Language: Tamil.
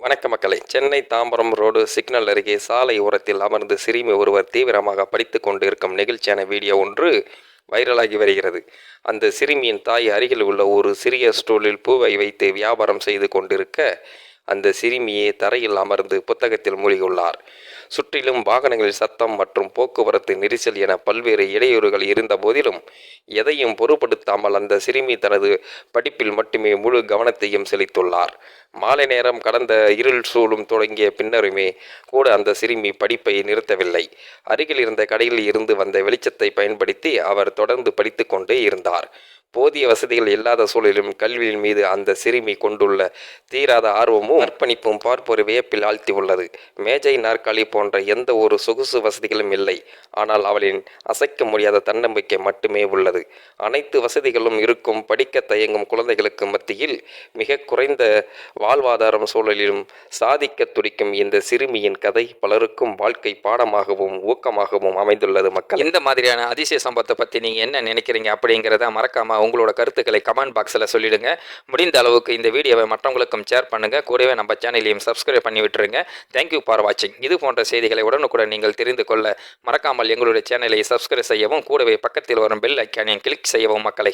வணக்க மக்களே. சென்னை தாம்பரம் ரோடு சிக்னல் அருகே சாலை ஓரத்தில் அமர்ந்து சிறுமி ஒருவர் தீவிரமாக படித்துக் கொண்டிருக்கும் நெகிழ்ச்சியான வீடியோ ஒன்று வைரலாகி வருகிறது. அந்த சிறுமியின் தாய் அருகில் உள்ள ஒரு சிறிய ஸ்டூலில் பூவை வைத்து வியாபாரம் செய்து கொண்டிருக்க, அந்த சிறுமியே தரையில் அமர்ந்து புத்தகத்தில் மூழ்கியுள்ளார். சுற்றிலும் வாகனங்களில் சத்தம் மற்றும் போக்குவரத்து நெரிசல் என பல்வேறு இடையூறுகள் இருந்த போதிலும் எதையும் பொருட்படுத்தாமல் அந்த சிறுமி தனது படிப்பில் மட்டுமே முழு கவனத்தையும் செலுத்தியுள்ளார். மாலை நேரம் கடந்த இருள் சூழும் தொடங்கிய பின்னருமே கூட அந்த சிறுமி படிப்பை நிறுத்தவில்லை. அருகில் இருந்த கடையில் இருந்து வந்த வெளிச்சத்தை பயன்படுத்தி அவர் தொடர்ந்து படித்து கொண்டே இருந்தார். போதிய வசதிகள் இல்லாத சூழலிலும் கல்வியின் மீது அந்த சிறுமி கொண்டுள்ள தீராத ஆர்வமும் அர்ப்பணிப்பும் பார்ப்போரை வியப்பில் ஆழ்த்தியுள்ளது. மேஜை, நாற்காலி போன்ற எந்த ஒரு சொகுசு வசதிகளும் இல்லை. ஆனால் அவளின் அசைக்க முடியாத தன்னம்பிக்கை மட்டுமே உள்ளது. அனைத்து வசதிகளும் இருக்கும் படிக்க தயங்கும் குழந்தைகளுக்கு மத்தியில் மிக குறைந்த வாழ்வாதாரம் சூழலிலும் சாதிக்க துடிக்கும் இந்த சிறுமியின் கதை பலருக்கும் வாழ்க்கை பாடமாகவும் ஊக்கமாகவும் அமைந்துள்ளது. மக்கள், இந்த மாதிரியான அதிசய சம்பவத்தை பற்றி நீங்கள் என்ன நினைக்கிறீங்க அப்படிங்கிறத மறக்காம உங்களோட கருத்துக்களை கமெண்ட் பாக்ஸில் சொல்லிடுங்க. முடிந்த அளவுக்கு இந்த வீடியோவை மற்றவங்களுக்கும் ஷேர் பண்ணுங்க. கூடவே நம்ம சேனலையும் சப்ஸ்கிரைப் பண்ணி விட்டுருங்க. தேங்க்யூ ஃபார் வாட்சிங். இது போன்ற செய்திகளை உடனுக்குடன் நீங்கள் தெரிந்து கொள்ள மறக்காமல் எங்களுடைய சேனலை சப்ஸ்கிரைப் செய்யவும், கூடவே பக்கத்தில் வரும் பெல் ஐக்கானையும் கிளிக் செய்யவும். மக்களை,